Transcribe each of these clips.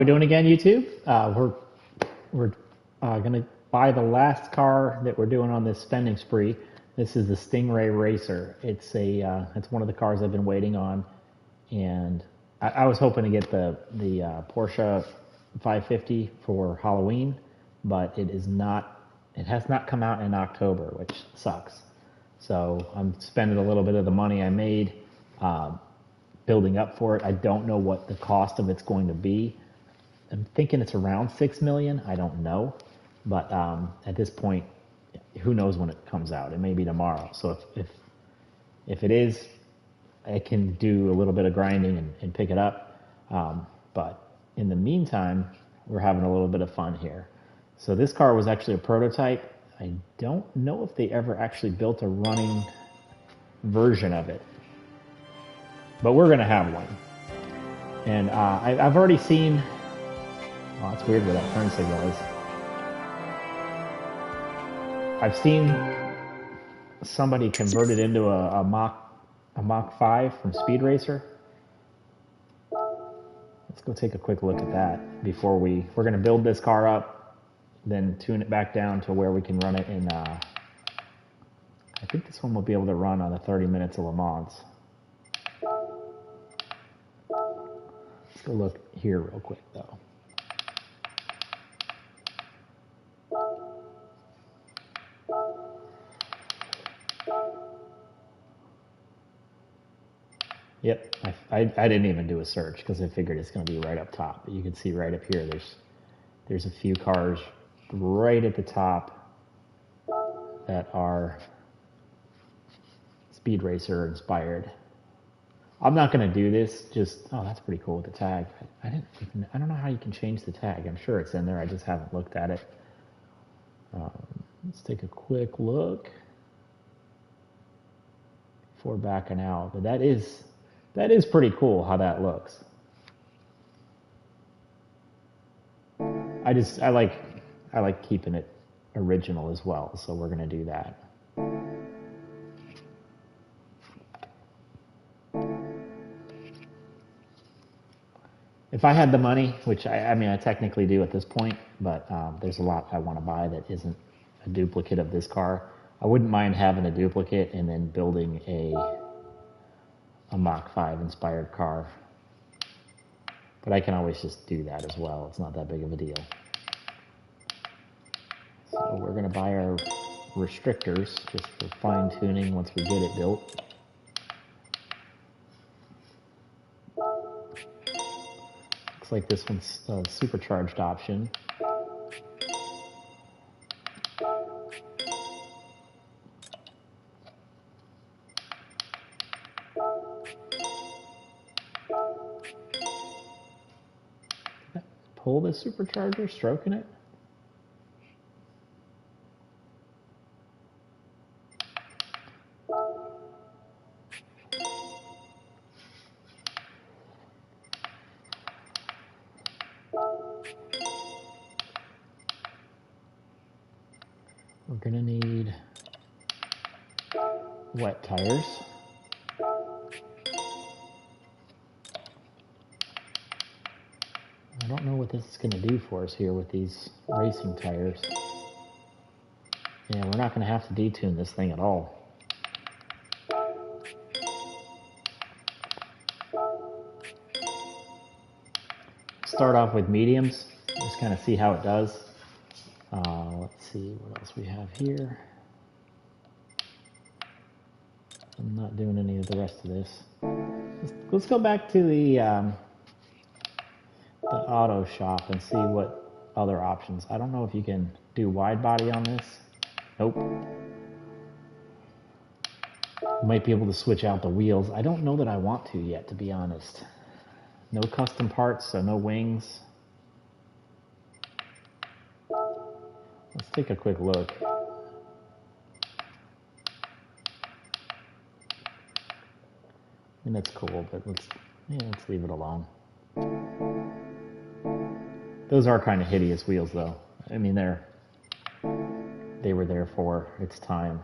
We're doing again, YouTube. We're gonna buy the last car that we're doing on this spending spree. This is the Stingray Racer. It's one of the cars I've been waiting on, and I was hoping to get the Porsche 550 for Halloween, but it is not. It has not come out in October, which sucks. So I'm spending a little bit of the money I made building up for it. I don't know what the cost of it's going to be. I'm thinking it's around 6 million. I don't know, but at this point, who knows when it comes out? It may be tomorrow. So if it is, I can do a little bit of grinding and pick it up. But in the meantime, we're having a little bit of fun here. So this car was actually a prototype. I don't know if they ever actually built a running version of it, but we're gonna have one. And I've already seen. Oh, it's weird where that turn signal is. I've seen somebody convert it into a Mach 5 from Speed Racer. Let's go take a quick look at that before we're going to build this car up, then tune it back down to where we can run it in. I think this one will be able to run on the 30 minutes of Le Mans. Let's go look here real quick though. Yep, I didn't even do a search because I figured it's going to be right up top. But you can see right up here, there's a few cars right at the top that are Speed Racer inspired. I'm not going to do this. Oh, that's pretty cool with the tag. I don't know how you can change the tag. I'm sure it's in there. I just haven't looked at it. Let's take a quick look before backing out. But that is pretty cool how that looks. I like keeping it original as well, so we're gonna do that. If I had the money, which I mean I technically do at this point, but there's a lot I want to buy that isn't a duplicate of this car. I wouldn't mind having a duplicate and then building a Mach 5 inspired car. But I can always just do that as well. It's not that big of a deal. So we're going to buy our restrictors just for fine tuning once we get it built. Looks like this one's a supercharged option. Pull the supercharger, stroking it. We're gonna need wet tires. I don't know what this is going to do for us here with these racing tires. Yeah, we're not going to have to detune this thing at all. Start off with mediums, just kind of see how it does. Let's see what else we have here. I'm not doing any of the rest of this. Let's go back to the auto shop and see what other options. I don't know if you can do wide body on this. Nope. Might be able to switch out the wheels. I don't know that I want to yet, to be honest. No custom parts, so no wings. Let's take a quick look. And that's cool, but let's leave it alone. Those are kind of hideous wheels, though. I mean, they were there for its time.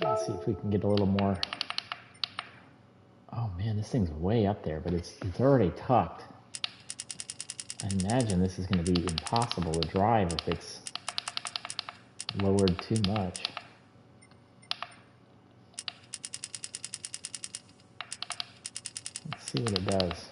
Let's see if we can get a little more. Oh man, this thing's way up there, but it's already tucked. I imagine this is going to be impossible to drive if it's lowered too much. Let's see what it does.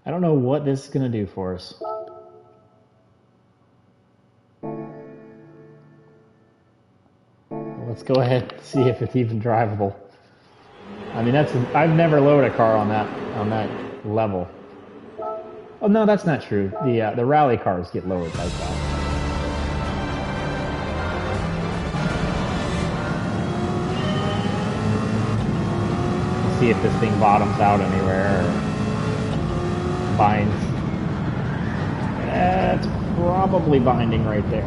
I don't know what this is going to do for us. Let's go ahead and see if it's even drivable. I mean, I've never lowered a car on that level. Oh no, that's not true. The rally cars get lowered like that. Let's see if this thing bottoms out anywhere or binds. It's probably binding right there.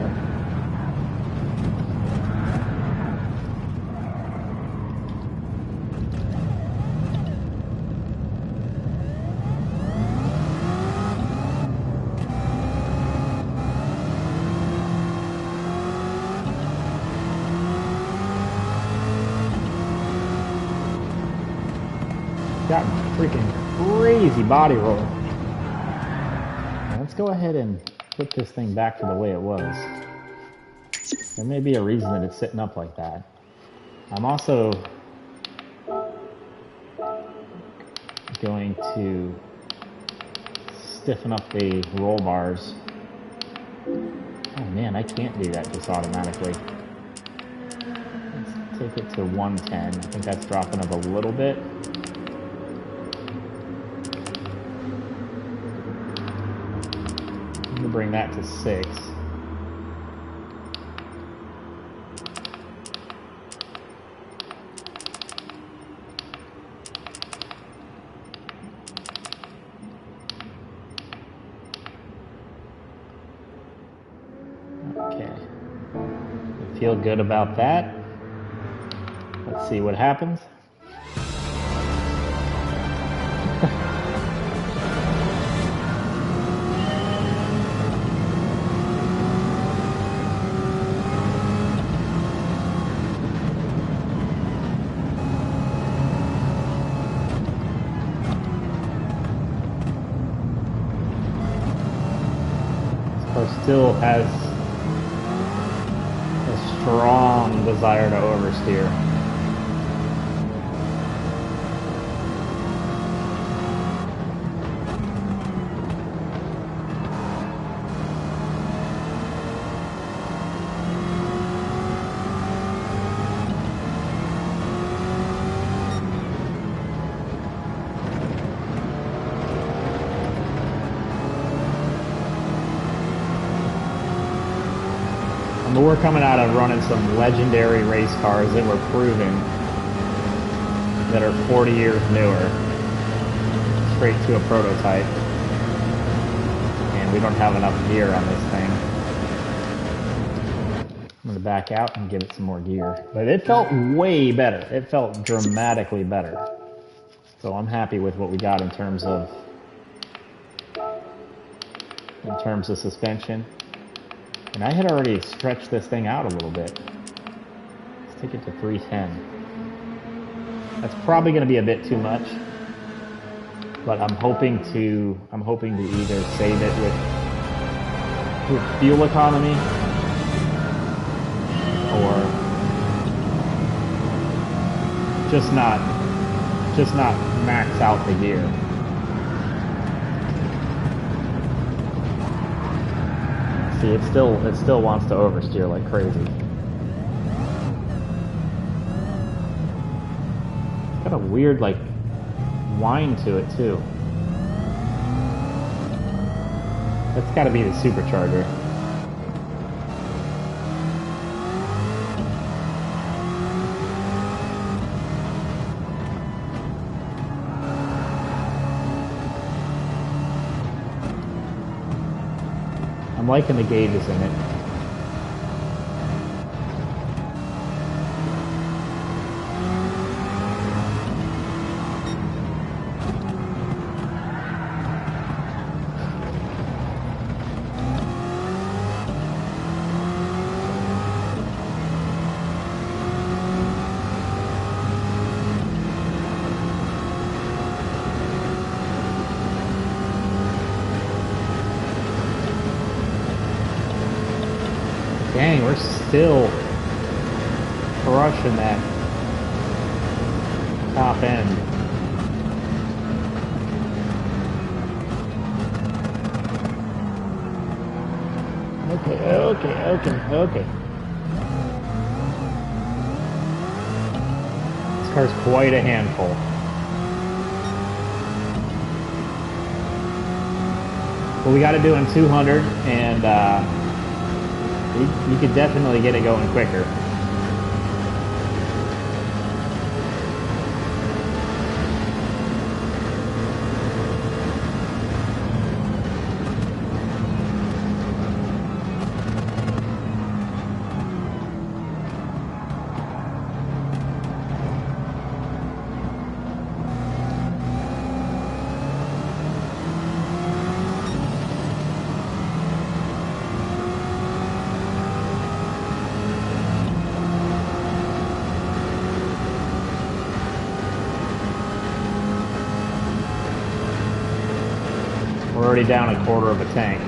Got freaking crazy body roll. Now let's go ahead and put this thing back to the way it was. There may be a reason that it's sitting up like that. I'm also going to stiffen up the roll bars. Oh man, I can't do that just automatically. Let's take it to 110. I think that's dropping up a little bit. Bring that to 6. Okay. I feel good about that. Let's see what happens. Still has a strong desire to oversteer. But we're coming out of running some legendary race cars that were proven that are 40 years newer, straight to a prototype. And we don't have enough gear on this thing. I'm going to back out and give it some more gear. But it felt way better. It felt dramatically better. So I'm happy with what we got in terms of suspension. And I had already stretched this thing out a little bit. Let's take it to 310. That's probably going to be a bit too much, but I'm hoping to either save it with fuel economy or just not max out the gear. See, it still wants to oversteer like crazy. It's got a weird like whine to it too. That's got to be the supercharger. I'm liking the gauges in it. Dang, we're still crushing that top end. Okay. This car's quite a handful. Well, we got to do in 200, and you could definitely get it going quicker. We're already down a quarter of a tank.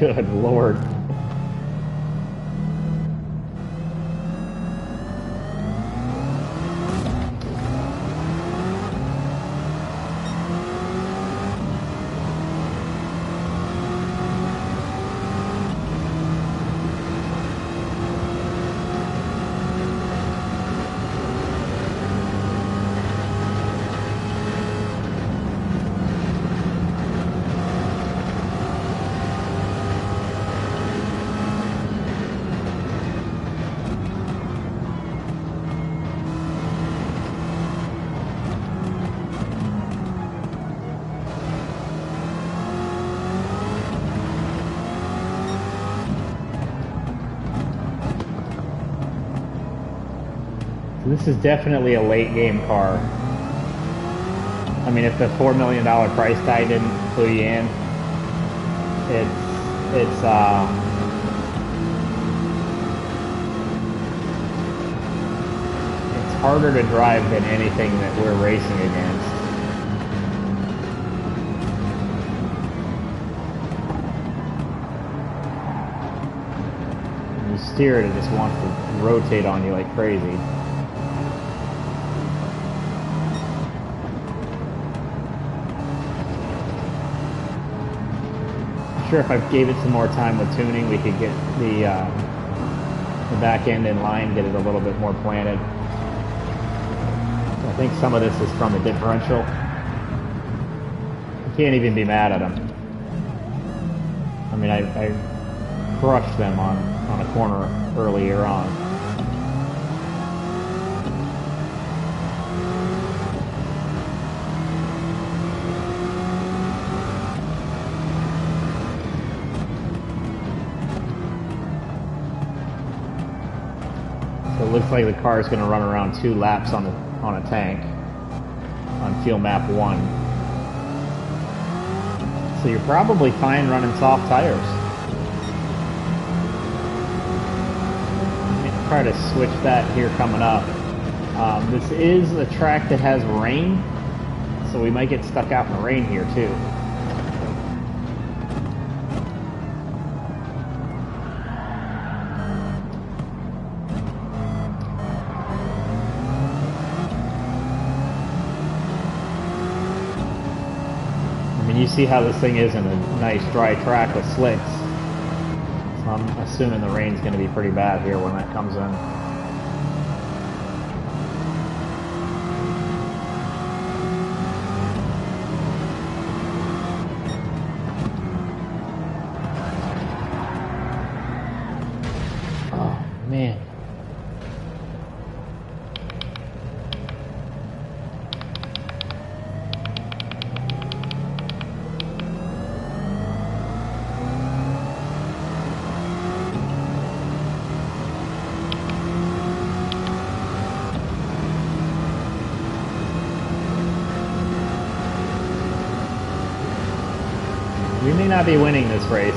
Good Lord. This is definitely a late game car. I mean, if the $4 million price tag didn't clue you in, it's harder to drive than anything that we're racing against. When you steer it, it just wants to rotate on you like crazy. Sure, if I gave it some more time with tuning, we could get the back end in line, get it a little bit more planted. I think some of this is from the differential. You can't even be mad at them. I mean, I crushed them on a corner earlier on. So it looks like the car is going to run around 2 laps on a tank on field map 1. So you're probably fine running soft tires. I'm going to try to switch that here coming up. This is a track that has rain, so we might get stuck out in the rain here too. You see how this thing is in a nice dry track with slicks. So I'm assuming the rain's going to be pretty bad here when that comes in. Oh, man. We may not be winning this race.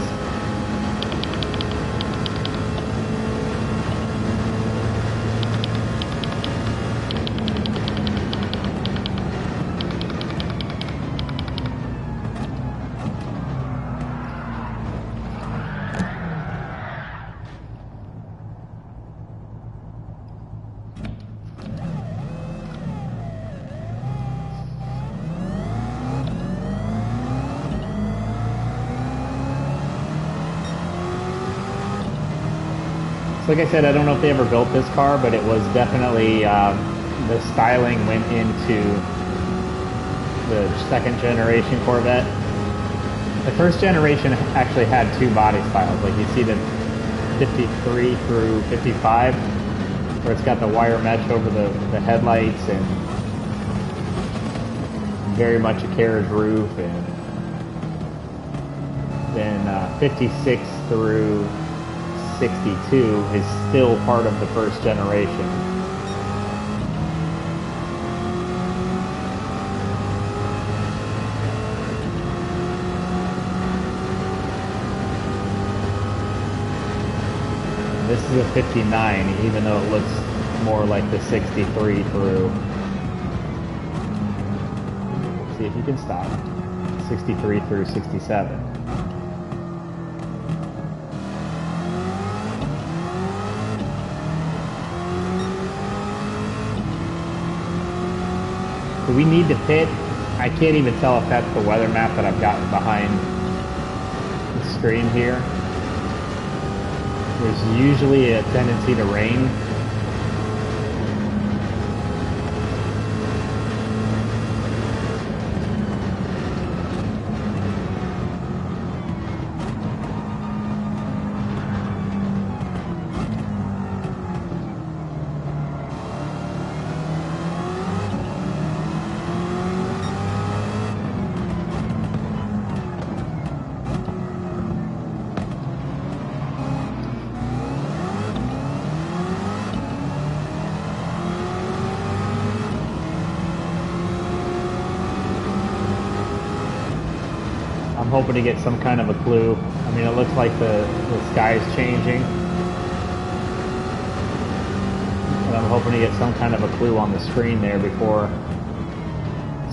Like I said, I don't know if they ever built this car, but it was definitely, the styling went into the second generation Corvette. The first generation actually had two body styles. Like you see the 53 through 55, where it's got the wire mesh over the headlights and very much a carriage roof, and then 56 through 62 is still part of the first generation. This is a 59, even though it looks more like the 63 through. See if you can stop. 63 through 67. Do we need to pit? I can't even tell if that's the weather map that I've got behind the screen here. There's usually a tendency to rain. I'm hoping to get some kind of a clue. I mean, it looks like the sky is changing. But I'm hoping to get some kind of a clue on the screen there before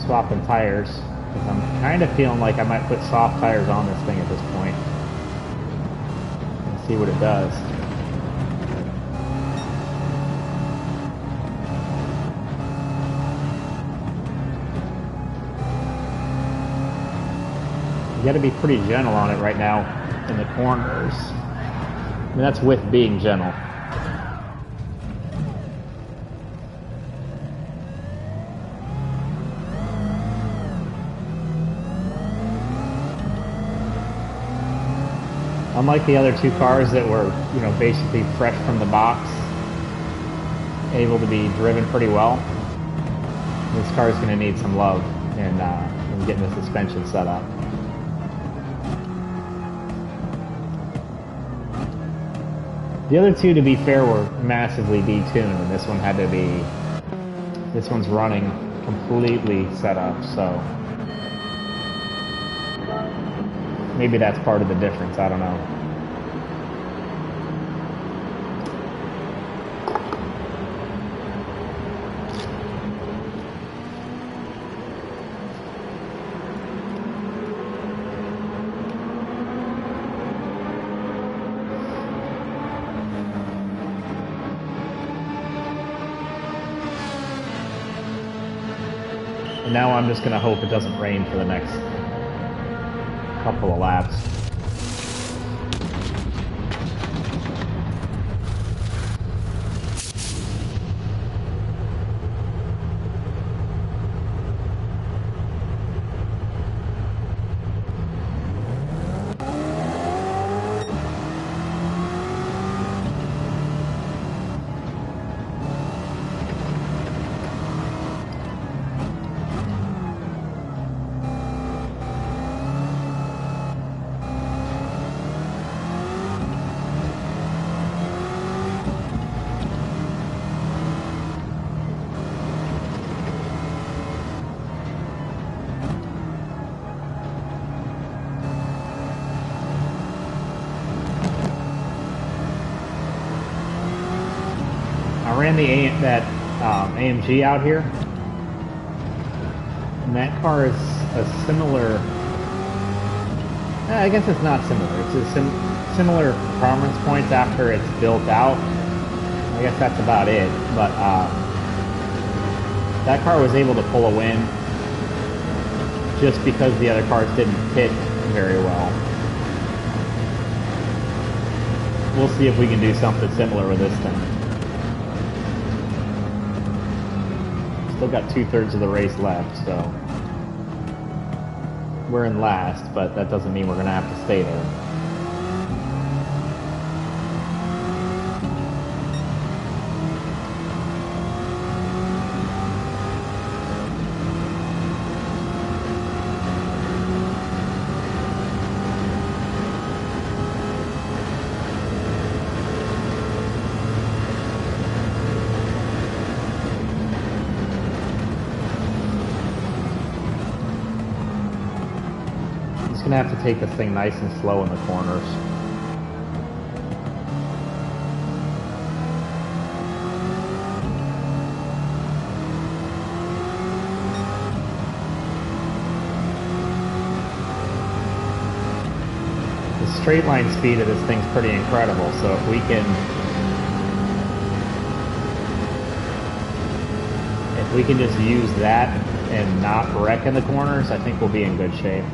swapping tires. Because I'm kind of feeling like I might put soft tires on this thing at this point. And see what it does. You got to be pretty gentle on it right now in the corners. I mean, that's with being gentle. Unlike the other two cars that were, you know, basically fresh from the box, able to be driven pretty well, this car is going to need some love in getting the suspension set up. The other two, to be fair, were massively detuned, and this one had to be, this one's running completely set up, so maybe that's part of the difference, I don't know. And now I'm just going to hope it doesn't rain for the next couple of laps. ran that AMG out here, and that car is a similar. I guess it's not similar. It's a similar performance points after it's built out. I guess that's about it. But that car was able to pull a win just because the other cars didn't hit very well. We'll see if we can do something similar with this thing. Still got 2/3 of the race left, so we're in last, but that doesn't mean we're going to have to stay there. Gonna have to take this thing nice and slow in the corners. The straight line speed of this thing's pretty incredible, so if we can just use that and not wreck in the corners, I think we'll be in good shape.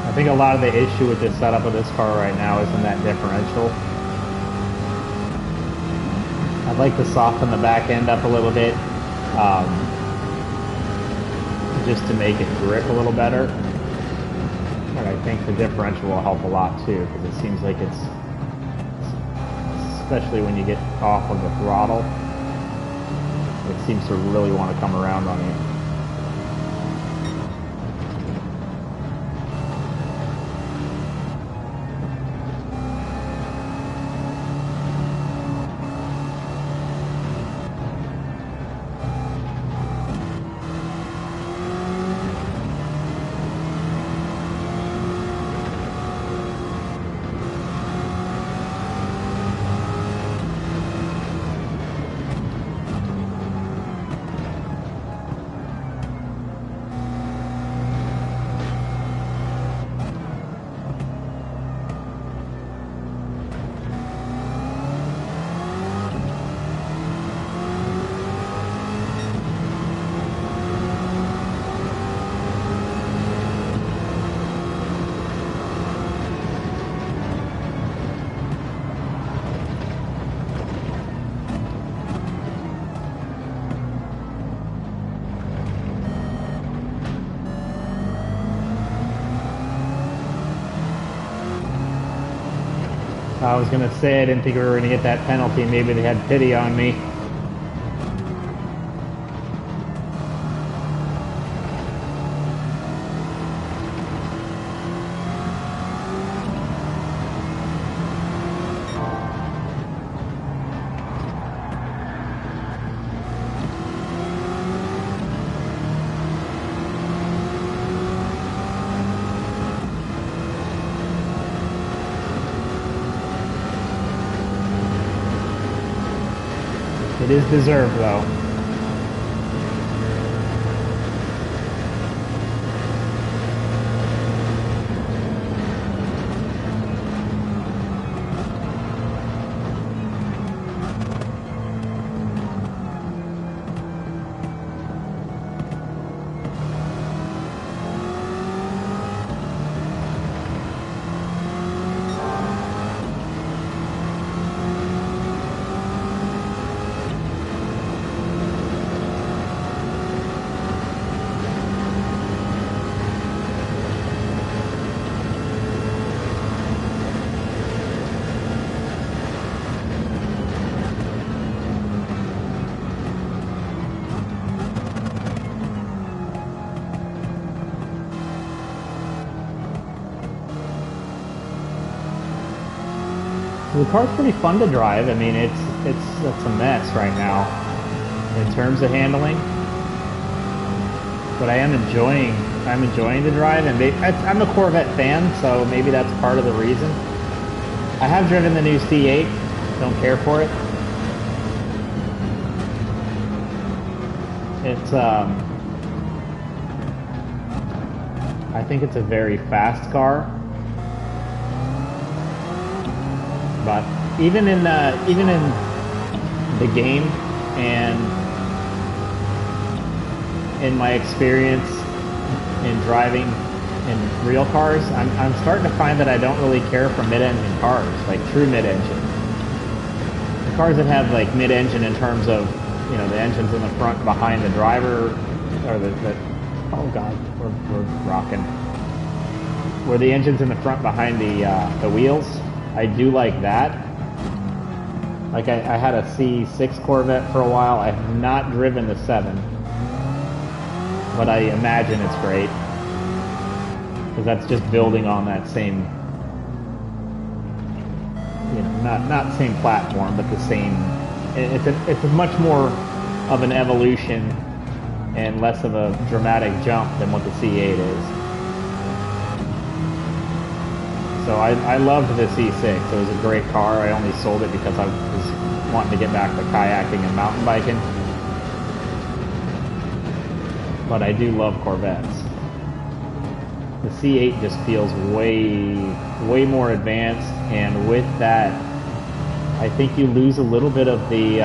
I think a lot of the issue with this setup of this car right now is in that differential. I'd like to soften the back end up a little bit, just to make it grip a little better. And I think the differential will help a lot too, because it seems like it's, especially when you get off of the throttle, it seems to really want to come around on you. I was going to say I didn't think we were going to get that penalty. Maybe they had pity on me. It is deserved, though. The car's pretty fun to drive. I mean, it's a mess right now in terms of handling, but I'm enjoying the drive, and I'm a Corvette fan, so maybe that's part of the reason. I have driven the new C8. Don't care for it. It's I think it's a very fast car, but even in the game and in my experience in driving in real cars, I'm starting to find that I don't really care for mid-engine cars, like true mid-engine. The cars that have like mid-engine in terms of, you know, the engine's in the front behind the driver, or oh god, we're rocking. Where the engine's in the front behind the wheels, I do like that. Like I had a C6 Corvette for a while. I have not driven the 7, but I imagine it's great, because that's just building on that same, you know, not same platform, but the same. It's a much more of an evolution and less of a dramatic jump than what the C8 is. So I loved the C6. It was a great car. I only sold it because I was wanting to get back to kayaking and mountain biking. But I do love Corvettes. The C8 just feels way more advanced, and with that, I think you lose a little bit of the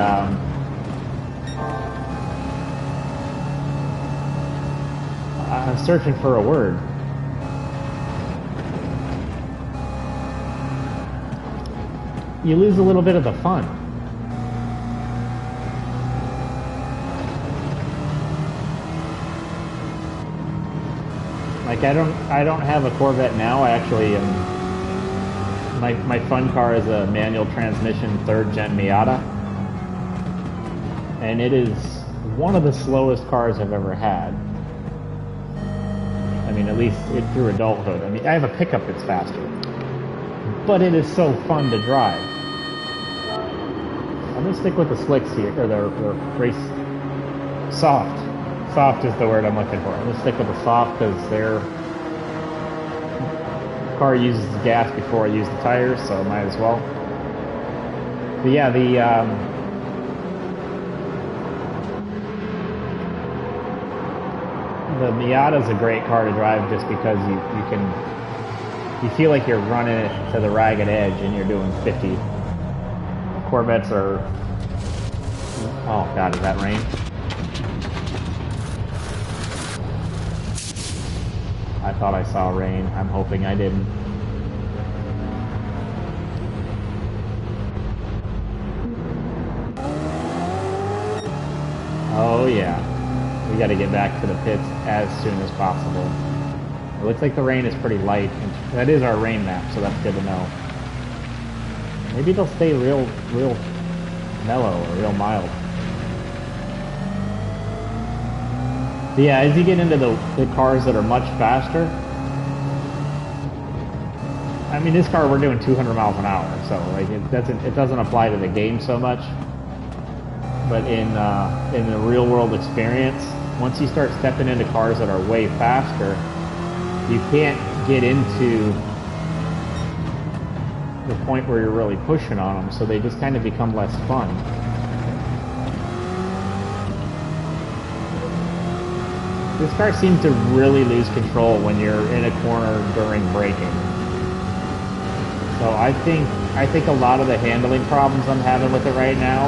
I'm searching for a word. You lose a little bit of the fun. Like I don't have a Corvette now. I actually my fun car is a manual transmission 3rd gen Miata, and it is one of the slowest cars I've ever had. I mean, at least through adulthood. I mean, I have a pickup that's faster, but it is so fun to drive. I'm gonna stick with the slicks here, or the race soft. Soft is the word I'm looking for. I'm gonna stick with the soft because their car uses gas before I use the tires, so I might as well. But yeah, the Miata's a great car to drive just because you feel like you're running it to the ragged edge and you're doing 50. Corvettes are, oh god, is that rain? I thought I saw rain. I'm hoping I didn't. Oh yeah. We got to get back to the pits as soon as possible. It looks like the rain is pretty light. That is our rain map, so that's good to know. Maybe they'll stay real mellow or real mild. But yeah, as you get into the cars that are much faster, I mean, this car we're doing 200 miles an hour, so like it doesn't apply to the game so much. But in the real world experience, once you start stepping into cars that are way faster, you can't get into the point where you're really pushing on them, so they just kind of become less fun. This car seems to really lose control when you're in a corner during braking. So I think a lot of the handling problems I'm having with it right now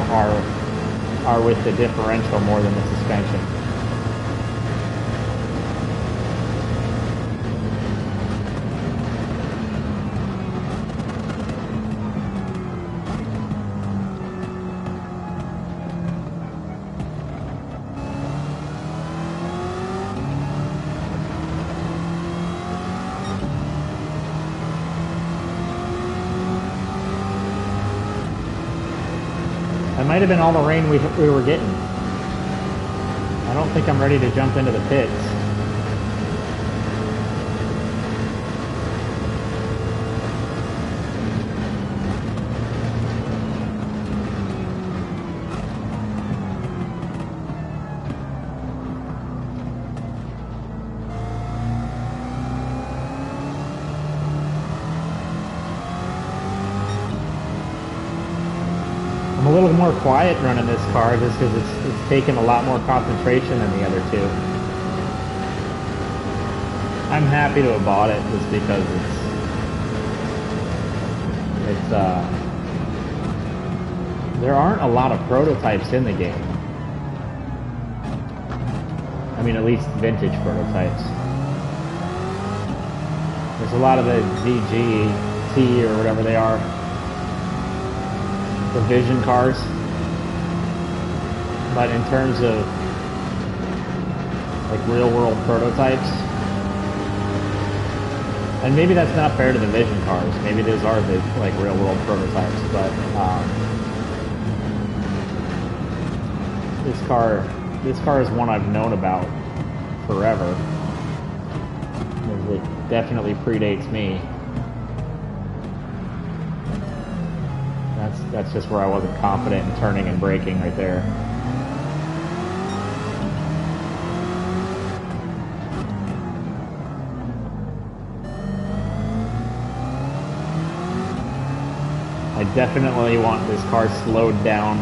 are with the differential more than the suspension. That might have been all the rain we were getting. I don't think I'm ready to jump into the pits. I'm a little more quiet running this car just because it's taken a lot more concentration than the other two. I'm happy to have bought it just because it's there aren't a lot of prototypes in the game. I mean, at least vintage prototypes. There's a lot of the VGT or whatever they are, the Vision cars. But in terms of like real world prototypes, and maybe that's not fair to the Vision cars. Maybe those are the like real world prototypes, but this car is one I've known about forever. It definitely predates me. That's just where I wasn't confident in turning and braking right there. I definitely want this car slowed down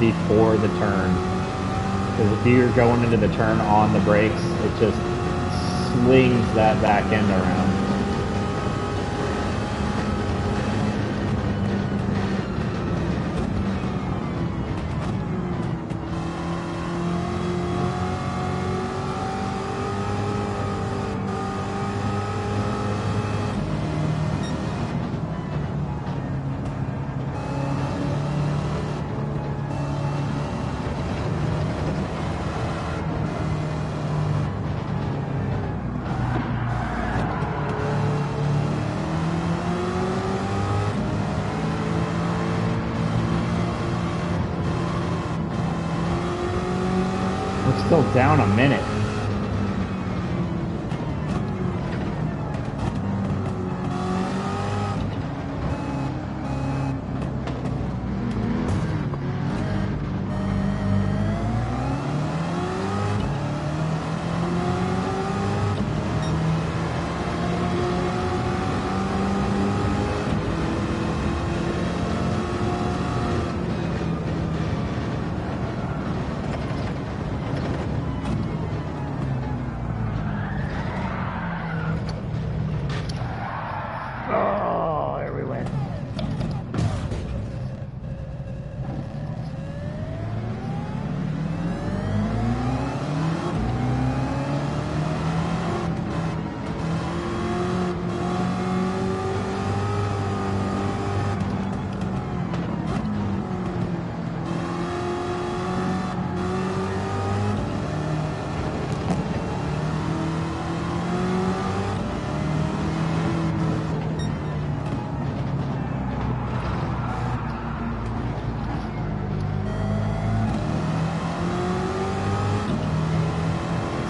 before the turn. Because if you're going into the turn on the brakes, it just slings that back end around. We're still down a minute. Oh, there we went.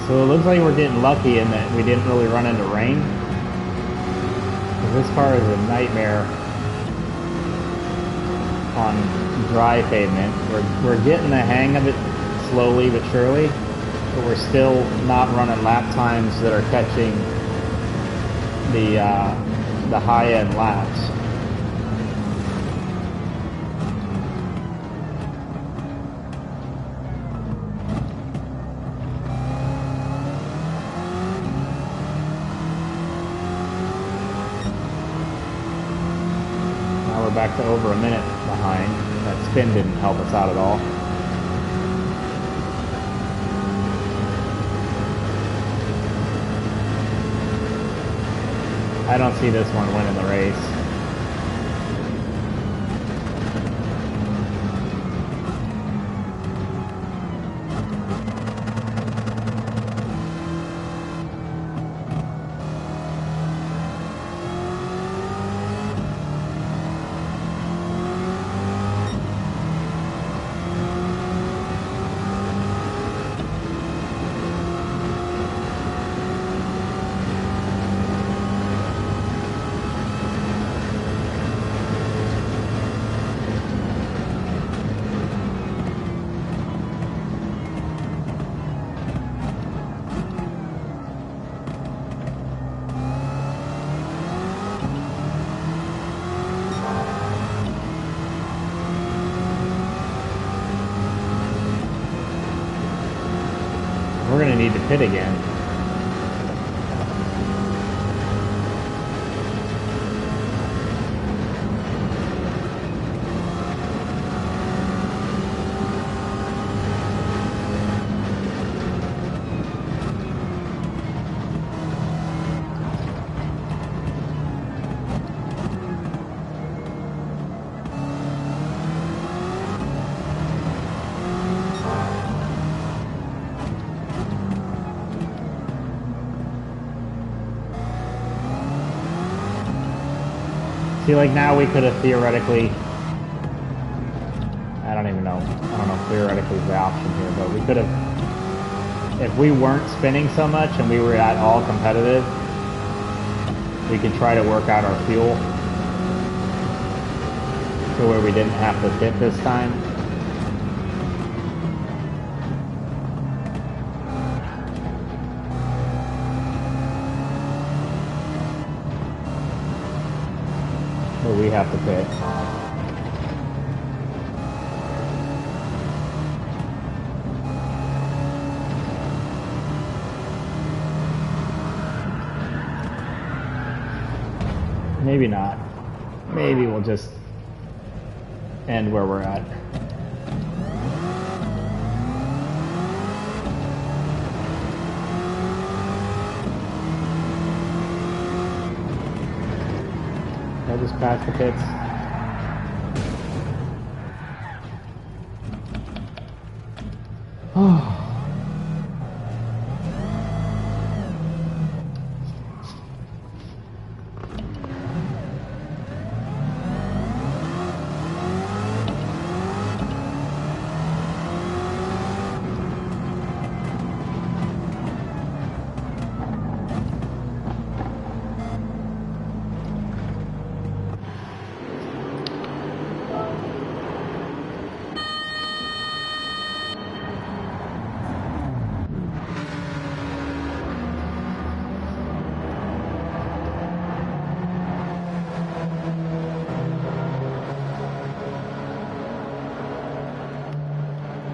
So it looks like we're getting lucky in that we didn't really run into rain. Because this car is a nightmare on dry pavement. We're getting the hang of it slowly but surely, but we're still not running lap times that are catching the high-end laps. We're back to over a minute behind. That spin didn't help us out at all. I don't see this one winning the race. definitely need to pit again. See, like now we could have theoretically, I don't know if theoretically is the option here, but we could have, if we weren't spinning so much and we were at all competitive, we could try to work out our fuel to where we didn't have to pit this time. But we have to pit. Maybe not. Maybe we'll just end where we're at. I'll just pass the pits. Oh.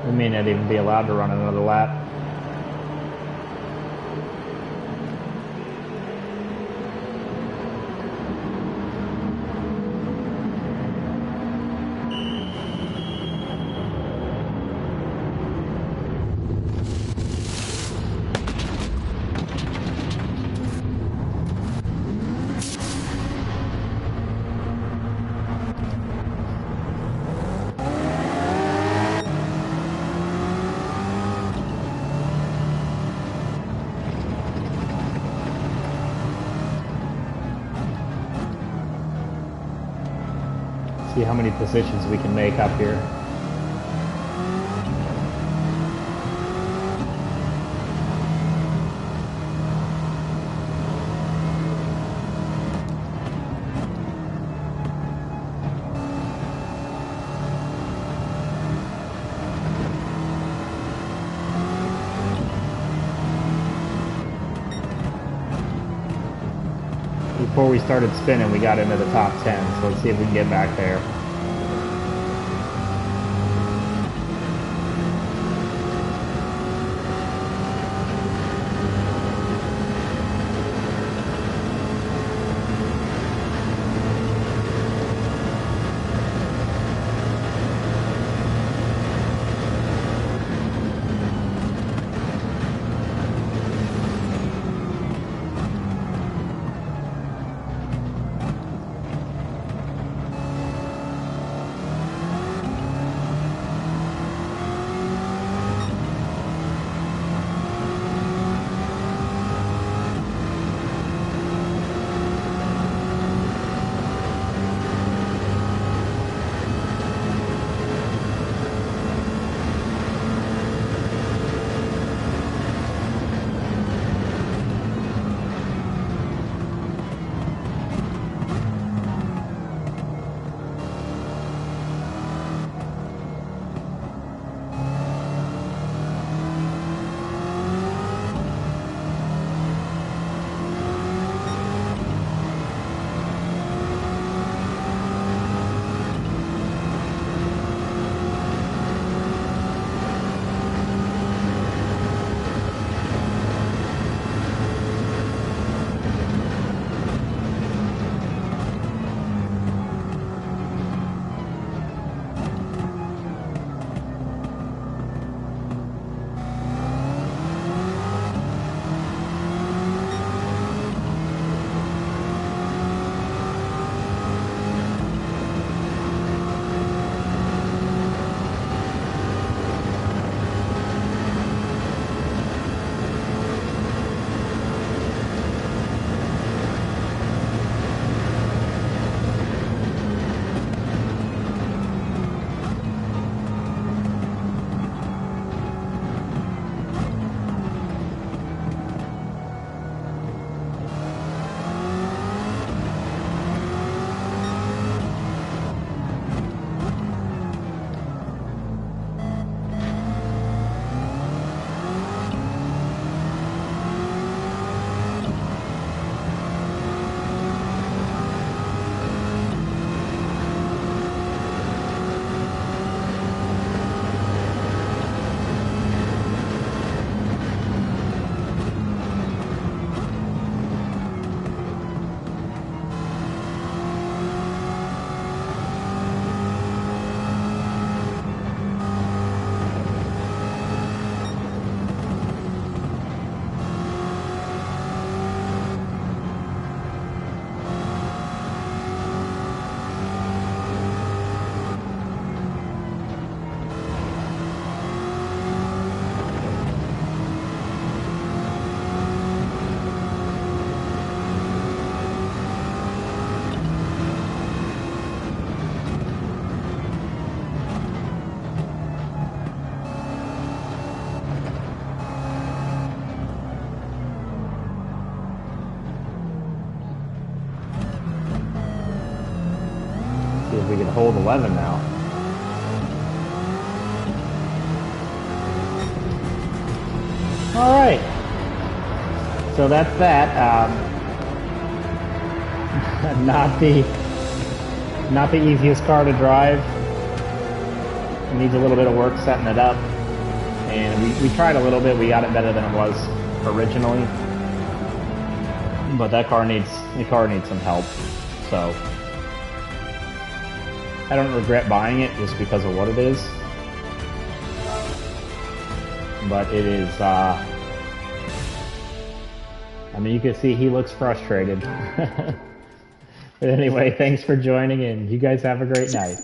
We may not even be allowed to run another lap. See how many positions we can make up here. Before we started spinning, we got into the top 10, so let's see if we can get back there. See if we can hold 11 now. All right. So that's that. Not the easiest car to drive. It needs a little bit of work setting it up. And we tried a little bit. We got it better than it was originally. But the car needs some help. So I don't regret buying it just because of what it is. But it is, I mean, you can see he looks frustrated. But anyway, thanks for joining in. You guys have a great night.